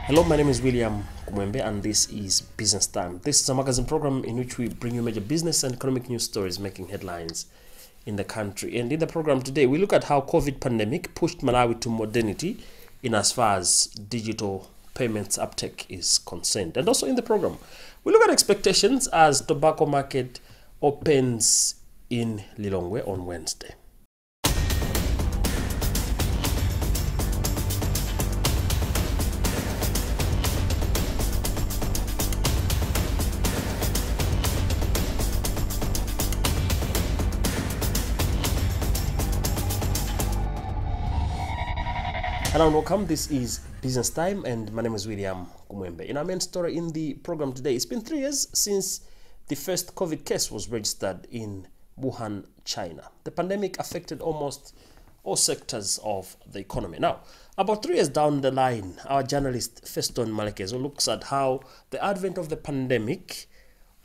Hello, my name is William Kumwembe and this is Business Time. This is a magazine program in which we bring you major business and economic news stories making headlines in the country. And in the program today, we look at how COVID pandemic pushed Malawi to modernity in as far as digital payments uptake is concerned. And also in the program, we look at expectations as tobacco market opens in Lilongwe on Wednesday. Hello and welcome. This is Business Time and my name is William Kumwembe. In our main story in the program today, it's been 3 years since the first COVID case was registered in Wuhan, China. The pandemic affected almost all sectors of the economy. Now, about 3 years down the line, our journalist Feston Malekezo looks at how the advent of the pandemic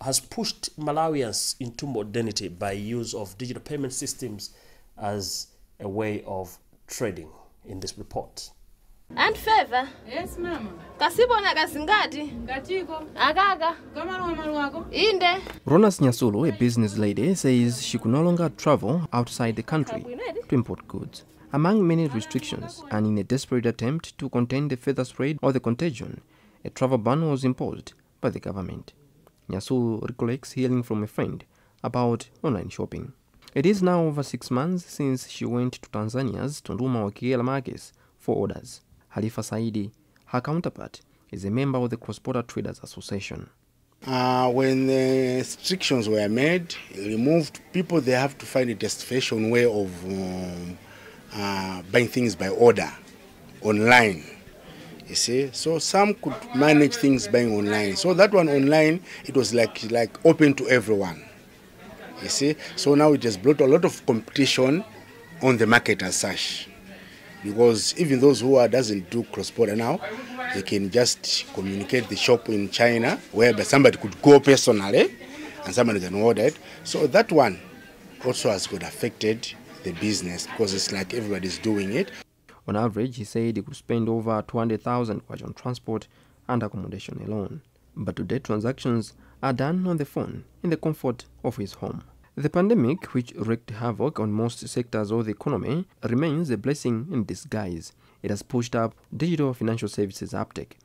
has pushed Malawians into modernity by use of digital payment systems as a way of trading. In this report. And favor? Yes, mama. Kasibona kasingati? Ngatiko. Agaga. Kamaru Inde. Ronas Nyasulu, a business lady, says she could no longer travel outside the country to import goods. Among many restrictions, and in a desperate attempt to contain the further spread of the contagion, a travel ban was imposed by the government. Nyasulu recollects hearing from a friend about online shopping. It is now over 6 months since she went to Tanzania's Tunduma Wakiela markets for orders. Halifa Saidi, her counterpart, is a member of the Cross-Border Traders Association. When the restrictions were made, removed, people they have to find a destination way of buying things by order, online. You see, so some could manage things buying online. So that one online, it was like open to everyone. You see, so now it has brought a lot of competition on the market as such, because even those who doesn't do cross-border now, they can just communicate the shop in China, whereby somebody could go personally and somebody can order it. So that one also has got affected the business because it's like everybody's doing it. On average, he said he could spend over 200,000 on transport and accommodation alone. But today, transactions are done on the phone in the comfort of his home. The pandemic, which wreaked havoc on most sectors of the economy, remains a blessing in disguise. It has pushed up digital financial services uptake.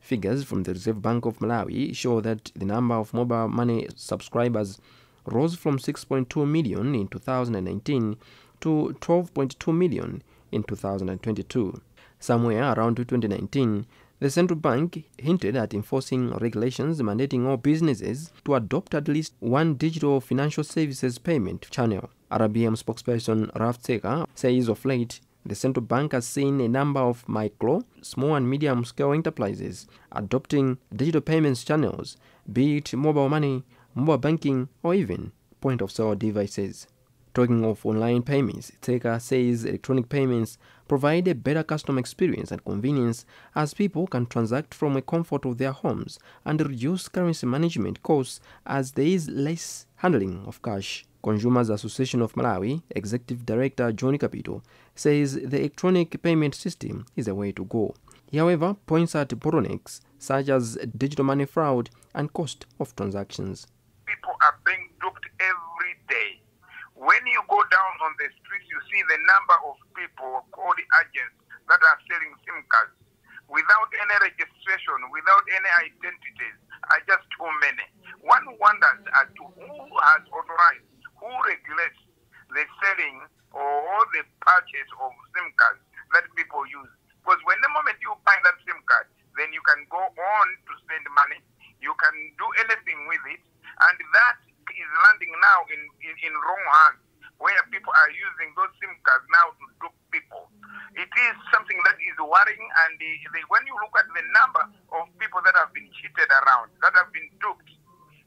Figures from the Reserve Bank of Malawi show that the number of mobile money subscribers rose from 6.2 million in 2019 to 12.2 million in 2022. Somewhere around 2019, the central bank hinted at enforcing regulations mandating all businesses to adopt at least one digital financial services payment channel. RBM spokesperson Raf Tseka says of late, the central bank has seen a number of micro, small and medium-scale enterprises adopting digital payments channels, be it mobile money, mobile banking, or even point-of-sale devices. Talking of online payments, Tseka says electronic payments provide a better customer experience and convenience as people can transact from the comfort of their homes and reduce currency management costs as there is less handling of cash. Consumers Association of Malawi Executive Director Johnny Capito says the electronic payment system is a way to go. He, however, points at bottlenecks such as digital money fraud and cost of transactions. People are being duped every day. When you go down on the streets, you see the number of people called agents that are selling SIM cards without any registration, without any identities, are just too many. One wonders as to who has authorized, who regulates the selling or the purchase of SIM cards that people use. Because when the moment you buy that SIM card, then you can go on to spend money, you can do anything with it, and that is landing now in wrong hands, where people are using those SIM cards now to dupe people. It is something that is worrying, and when you look at the number of people that have been cheated around, that have been duped,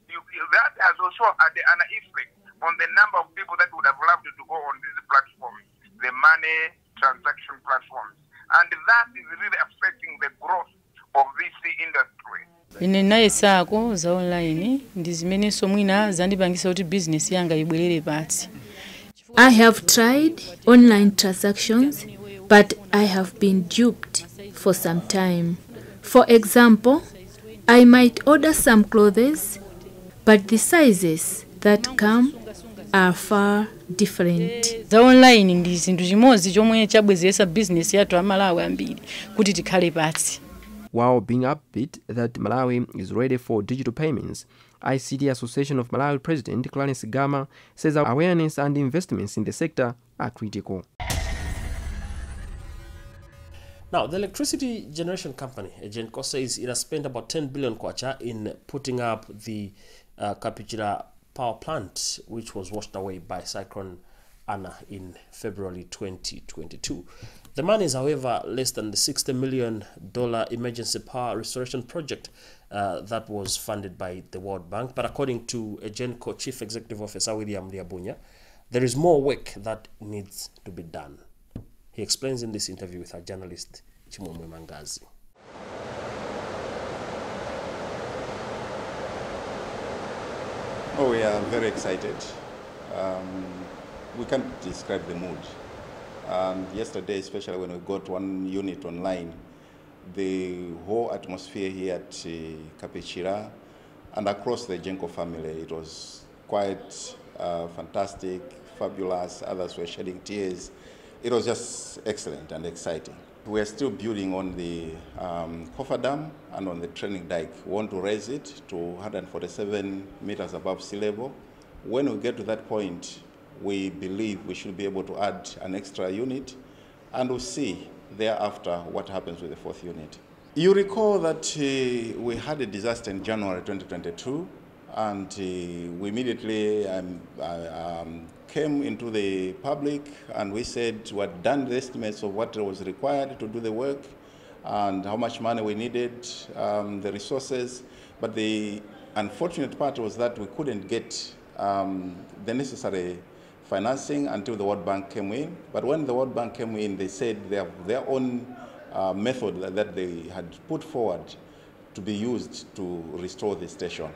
that has also had an effect on the number of people that would have loved to go on these platforms, the money transaction platforms. And that is really affecting the growth of this industry. Ine sako za online ndizimene somwina zandipangisa kuti business yanga ibwerere patsi. I have tried online transactions, but I have been duped for some time. For example, I might order some clothes, but the sizes that come are far different. Za online ndi zinthu chimodzi chomwe chabwezesa business yathu amalawi ambiri kuti tikhale patsi. While being upbeat that Malawi is ready for digital payments, ICT Association of Malawi President Clarence Gama says awareness and investments in the sector are critical. Now, the electricity generation company, Genco, says it has spent about 10 billion kwacha in putting up the Kapichira power plant, which was washed away by Cyclone Anna in February 2022. The money is, however, less than the $60 million emergency power restoration project that was funded by the World Bank. But according to Genco Chief Executive Officer William Liabunya, there is more work that needs to be done. He explains in this interview with our journalist, Kumwembe. Oh, we are very excited. We can't describe the mood. Yesterday, especially when we got one unit online, the whole atmosphere here at Kapichira and across the Genco family, it was quite fantastic, fabulous. Others were shedding tears. It was just excellent and exciting. We are still building on the coffer dam and on the training dike. We want to raise it to 147 meters above sea level. When we get to that point, we believe we should be able to add an extra unit, and we'll see thereafter what happens with the fourth unit. You recall that we had a disaster in January 2022, and we immediately came into the public and we said we had done the estimates of what was required to do the work and how much money we needed, the resources. But the unfortunate part was that we couldn't get the necessary financing until the World Bank came in. But when the World Bank came in, they said they have their own method that they had put forward to be used to restore the station.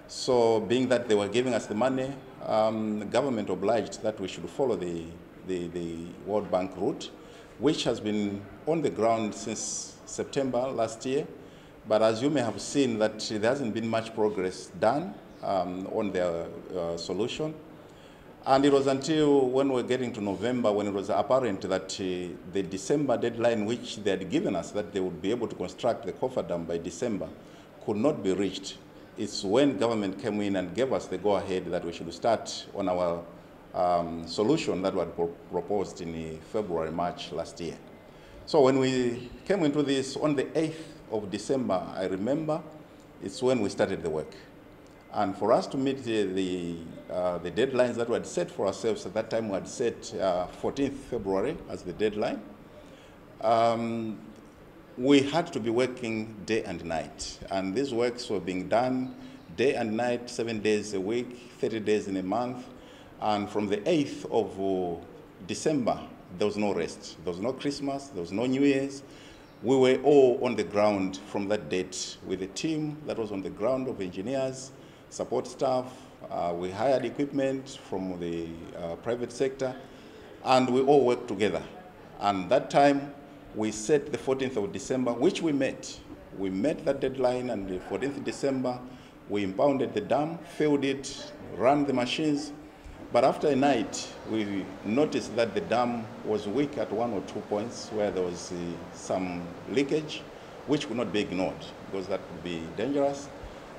So being that they were giving us the money, the government obliged that we should follow the World Bank route, which has been on the ground since September last year. But as you may have seen, that there hasn't been much progress done on their solution. And it was until when we were getting to November when it was apparent that the December deadline which they had given us, that they would be able to construct the coffer dam by December, could not be reached. It's when government came in and gave us the go-ahead that we should start on our solution that we had proposed in February, March last year. So when we came into this on the 8th of December, I remember, it's when we started the work. And for us to meet the deadlines that we had set for ourselves at that time, we had set 14th February as the deadline. We had to be working day and night. And these works were being done day and night, 7 days a week, 30 days in a month. And from the 8th of December, there was no rest. There was no Christmas, there was no New Year's. We were all on the ground from that date with a team that was on the ground of engineers, support staff. We hired equipment from the private sector, and we all worked together. And that time, we set the 14th of December, which we met. We met that deadline, and the 14th of December, we impounded the dam, filled it, ran the machines. But after a night, we noticed that the dam was weak at 1 or 2 points where there was some leakage, which could not be ignored because that would be dangerous.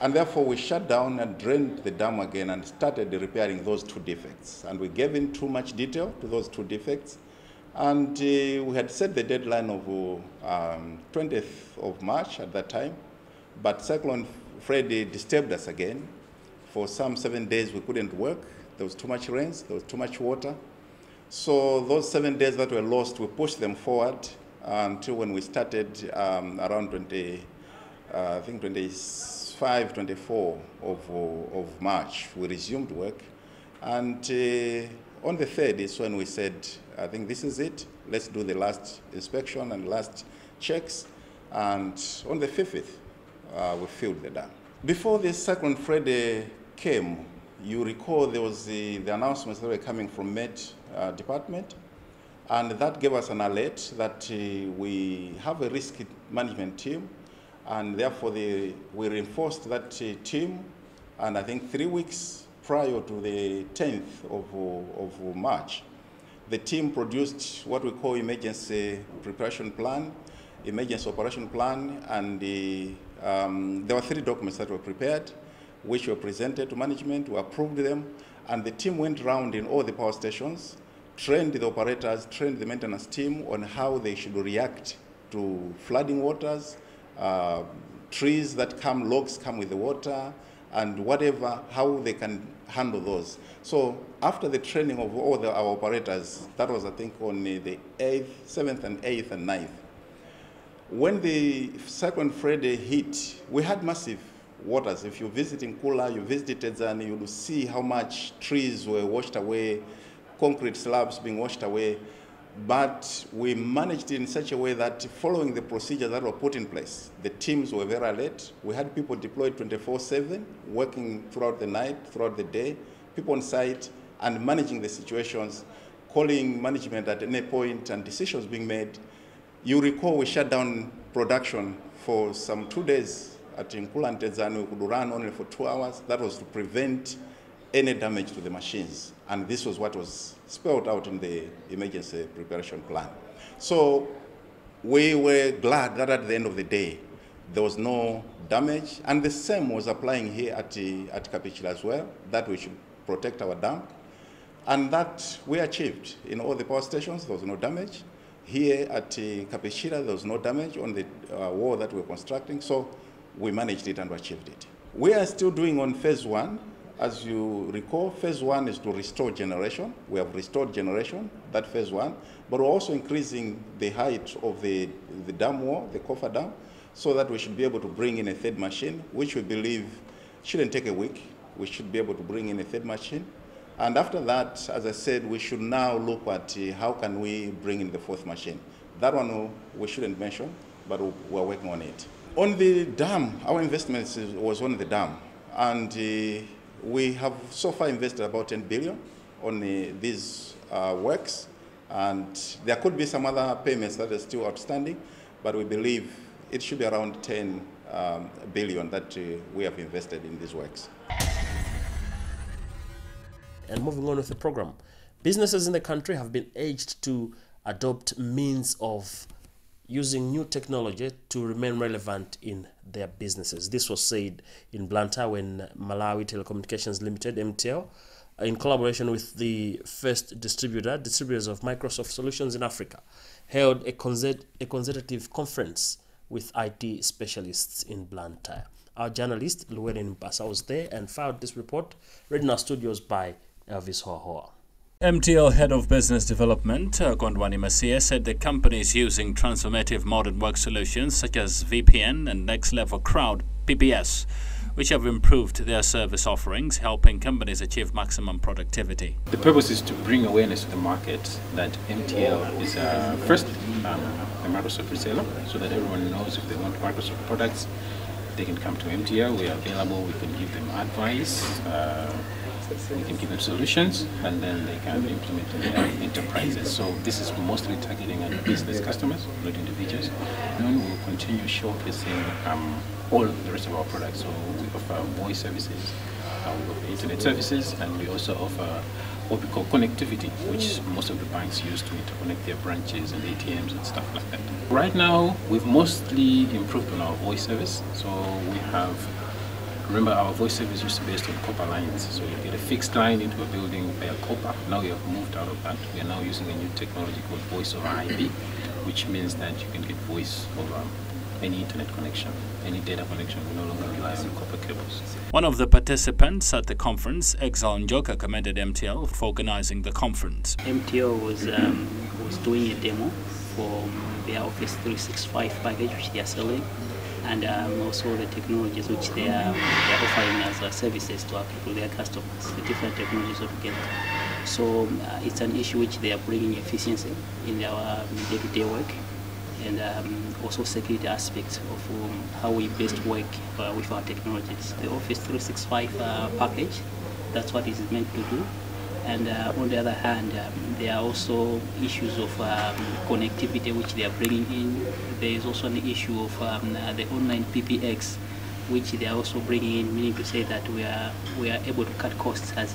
And therefore, we shut down and drained the dam again and started repairing those 2 defects. And we gave in too much detail to those 2 defects. And we had set the deadline of 20th of March at that time. But Cyclone Freddy disturbed us again. For some 7 days, we couldn't work. There was too much rains, there was too much water. So those 7 days that were lost, we pushed them forward until when we started around 25, 24 of March, we resumed work. And on the 3rd is when we said, I think this is it. Let's do the last inspection and last checks. And on the 5th, we filled the dam. Before this Cyclone Freddy came, you recall there was the announcements that were coming from Met Department, and that gave us an alert that we have a risk management team, and therefore we reinforced that team, and I think 3 weeks prior to the 10th of March, the team produced what we call emergency preparation plan, emergency operation plan, and there were 3 documents that were prepared, which were presented to management, we approved them, and the team went around in all the power stations, trained the operators, trained the maintenance team on how they should react to flooding waters, trees that come, logs come with the water, and whatever, how they can handle those. So after the training of all our operators, that was I think on the 8th, 7th and 8th and 9th. When the Cyclone Freddy hit, we had massive waters. If you visit in Kula, you visit Tedzani, you will see how much trees were washed away, concrete slabs being washed away. But we managed it in such a way that following the procedures that were put in place, the teams were very alert. We had people deployed 24/7, working throughout the night, throughout the day, people on site and managing the situations, calling management at any point and decisions being made. You recall we shut down production for some 2 days at Nkula and Tedzani. We could run only for 2 hours. That was to prevent any damage to the machines. And this was what was spelled out in the emergency preparation plan. So we were glad that at the end of the day, there was no damage. And the same was applying here at Kapechira as well, that we should protect our dam. And that we achieved. In all the power stations, there was no damage. Here at Kapechira, there was no damage on the wall that we were constructing. So we managed it and we achieved it. We are still doing on phase 1. As you recall, phase 1 is to restore generation. We have restored generation, that phase 1, but we're also increasing the height of the dam wall, the coffer dam, so that we should be able to bring in a 3rd machine, which we believe shouldn't take a week. We should be able to bring in a 3rd machine. And after that, as I said, we should now look at how can we bring in the 4th machine. That one we shouldn't mention, but we're working on it. On the dam, our investment was on the dam, and we have so far invested about 10 billion on these works, and there could be some other payments that are still outstanding, but we believe it should be around 10 billion that we have invested in these works. And moving on with the program, businesses in the country have been urged to adopt means of using new technology to remain relevant in their businesses. This was said in Blantyre when Malawi Telecommunications Limited, MTL, in collaboration with the first distributors of Microsoft solutions in Africa, held a consultative conference with IT specialists in Blantyre. Our journalist, Llewellyn Mpasa, was there and filed this report, read in our studios by Elvis Hoa. MTL Head of Business Development, Gondwani Masia, said the company is using transformative modern work solutions such as VPN and Next Level Crowd, PPS, which have improved their service offerings, helping companies achieve maximum productivity. The purpose is to bring awareness to the market that MTL is first a Microsoft reseller, so that everyone knows if they want Microsoft products, they can come to MTL. We are available, we can give them advice, we can give them solutions, and then they can implement in their enterprises. So this is mostly targeting at business customers, not individuals. Then we'll continue showcasing all the rest of our products. So we offer voice services, we offer internet services, and we also offer what we call connectivity, which most of the banks use to interconnect their branches and ATMs and stuff like that. Right now, we've mostly improved on our voice service. So we have, remember our voice service used to be based on copper lines. So you get a fixed line into a building via copper. Now we have moved out of that. We are now using a new technology called voice over IP, which means that you can get voice over any internet connection, any data connection. We no longer rely on copper cables. One of the participants at the conference, Exal Njoka, commended MTL for organizing the conference. MTL was doing a demo for their Office 365 package which they are selling, and also the technologies which they are offering as services to their customers, the different technologies altogether. So it's an issue which they are bringing efficiency in their day-to-day work, and also security aspects of how we best work with our technologies. The Office 365 package, that's what it's meant to do. And on the other hand, there are also issues of connectivity which they are bringing in. There is also an issue of the online PPX, which they are also bringing in, meaning to say that we are able to cut costs as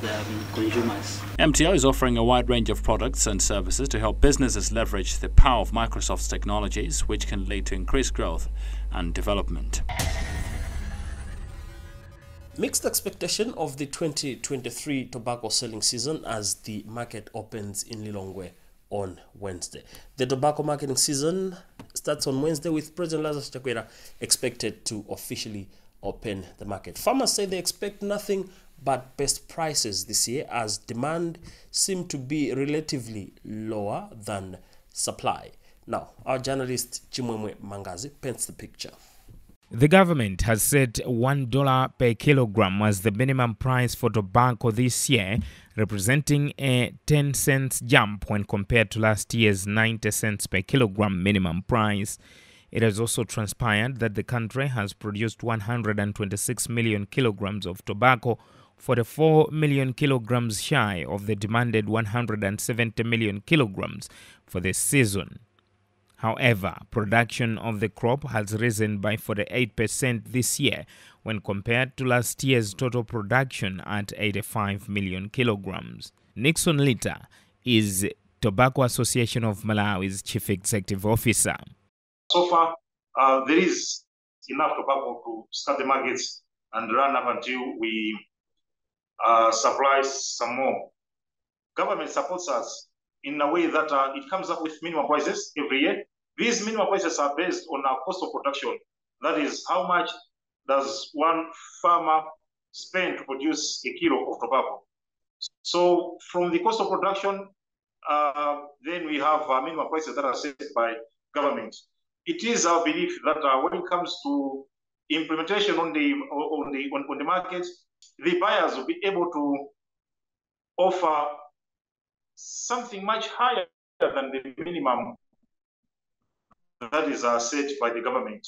consumers. MTL is offering a wide range of products and services to help businesses leverage the power of Microsoft's technologies, which can lead to increased growth and development. Mixed expectation of the 2023 tobacco selling season as the market opens in Lilongwe on Wednesday. The tobacco marketing season starts on Wednesday, with President Lazarus Chakwera expected to officially open the market. Farmers say they expect nothing but best prices this year, as demand seemed to be relatively lower than supply. Now, our journalist Kumwembe Mangazi paints the picture. The government has set $1 per kilogram as the minimum price for tobacco this year, representing a 10 cents jump when compared to last year's 90 cents per kilogram minimum price. It has also transpired that the country has produced 126 million kilograms of tobacco, 44 million kilograms shy of the demanded 170 million kilograms for this season. However, production of the crop has risen by 48% this year when compared to last year's total production at 85 million kilograms. Nixon Lita is Tobacco Association of Malawi's Chief Executive Officer. So far, there is enough tobacco to start the markets and run up until we supply some more. Government supports us in a way that it comes up with minimum prices every year. These minimum prices are based on our cost of production. That is, how much does one farmer spend to produce a kilo of tobacco? So from the cost of production, then we have minimum prices that are set by government. It is our belief that when it comes to implementation on the market, the buyers will be able to offer something much higher than the minimum that is set by the government.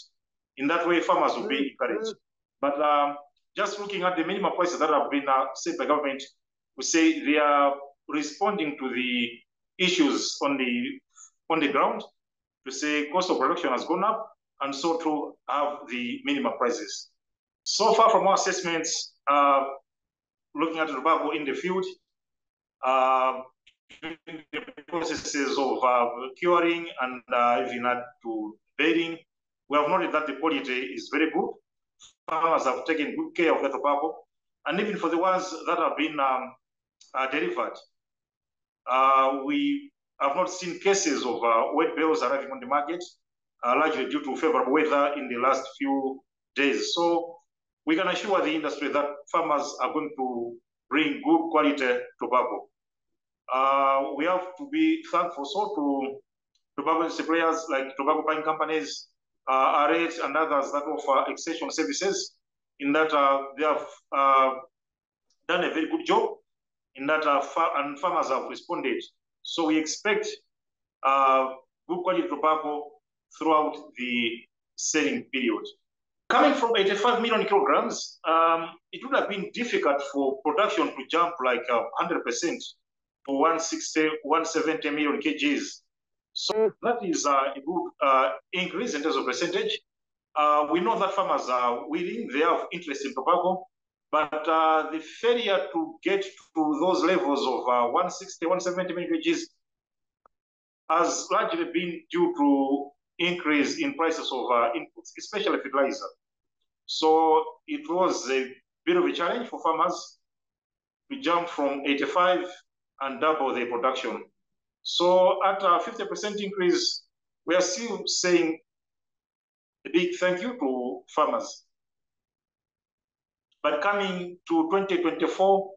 In that way, farmers will be encouraged. But just looking at the minimum prices that have been set by government, we say they are responding to the issues on the ground. To say cost of production has gone up, and so to have the minimum prices. So far from our assessments, looking at the tobacco in the field, the processes of curing and even to bedding, we have noted that the quality is very good. Farmers have taken good care of the tobacco, and even for the ones that have been delivered, we have not seen cases of wet bales arriving on the market, largely due to favorable weather in the last few days. So we can assure the industry that farmers are going to bring good quality tobacco. We have to be thankful to tobacco suppliers like tobacco buying companies, R8 and others that offer extension services, in that they have done a very good job, in that and farmers have responded. So we expect good quality tobacco throughout the selling period. Coming from 85 million kilograms, it would have been difficult for production to jump like 100% to 160, 170 million kgs. So that is a good increase in terms of percentage. We know that farmers are willing, they have interest in tobacco, but the failure to get to those levels of 160, 170 million kgs has largely been due to increase in prices of inputs, especially fertilizer. So it was a bit of a challenge for farmers to jump from 85 and double their production. So at a 50% increase, we are still saying a big thank you to farmers. But coming to 2024,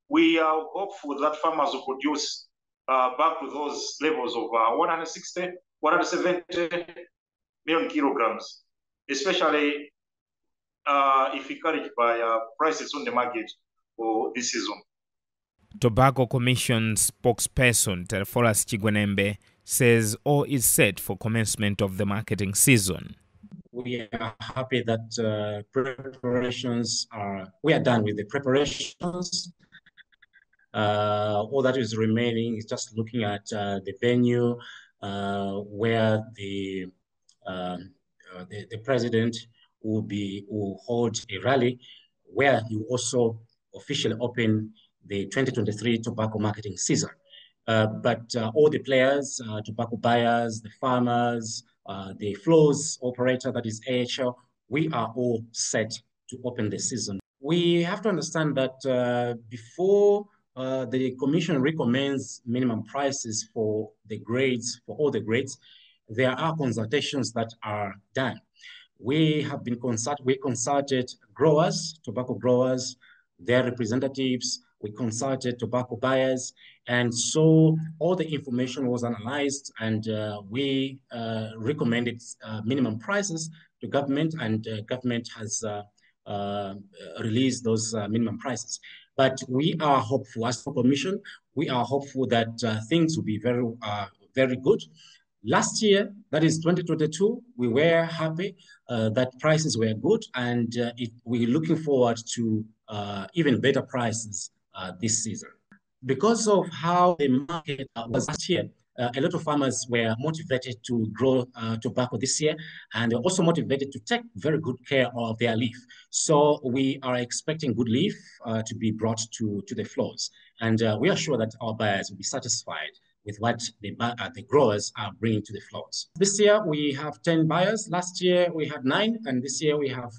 we are hopeful that farmers will produce back to those levels of 160, 170 million kilograms, especially if encouraged by prices on the market for this season. Tobacco Commission spokesperson Terfolas Chigwenembe says all is set for commencement of the marketing season. We are happy that we are done with the preparations, All that is remaining is just looking at the venue where the president will hold a rally, where he will also officially open the 2023 tobacco marketing season. But all the players, tobacco buyers, the farmers, the flows operator, that is AHL, we are all set to open the season. We have to understand that before the Commission recommends minimum prices for the grades, for all the grades, there are consultations that are done. We consulted growers, tobacco growers, their representatives, we consulted tobacco buyers, and so all the information was analyzed, and we recommended minimum prices to government, and government has released those minimum prices. But we are hopeful, as a commission, we are hopeful that things will be very good. Last year, that is 2022, we were happy that prices were good, and we're looking forward to even better prices this season. Because of how the market was last year, a lot of farmers were motivated to grow tobacco this year, and they're also motivated to take very good care of their leaf. So we are expecting good leaf to be brought to the floors. And we are sure that our buyers will be satisfied with what the growers are bringing to the floors. This year we have 10 buyers. Last year we had 9, and this year we have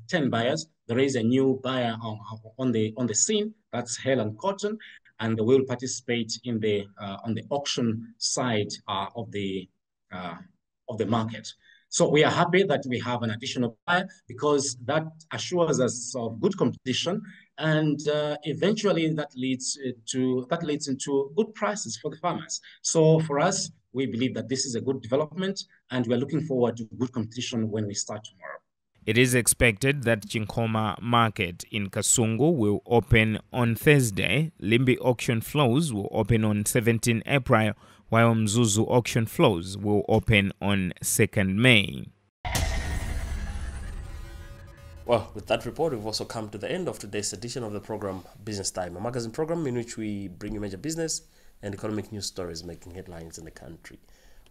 10 buyers. There is a new buyer on the scene. That's Helen Cotton, and we will participate in the on the auction side of the market. So we are happy that we have an additional buyer, because that assures us of good competition, and eventually that leads into good prices for the farmers. So for us, we believe that this is a good development, and we are looking forward to good competition when we start tomorrow. It is expected that Chinkoma Market in Kasungu will open on Thursday. Limbi auction flows will open on 17 April, while Mzuzu auction flows will open on 2nd May. Well, with that report, we've also come to the end of today's edition of the program Business Time, a magazine program in which we bring you major business and economic news stories making headlines in the country.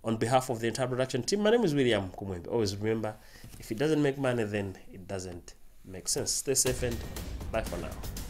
On behalf of the entire production team, my name is William Kumwembe. Always remember, if it doesn't make money, then it doesn't make sense. Stay safe and bye for now.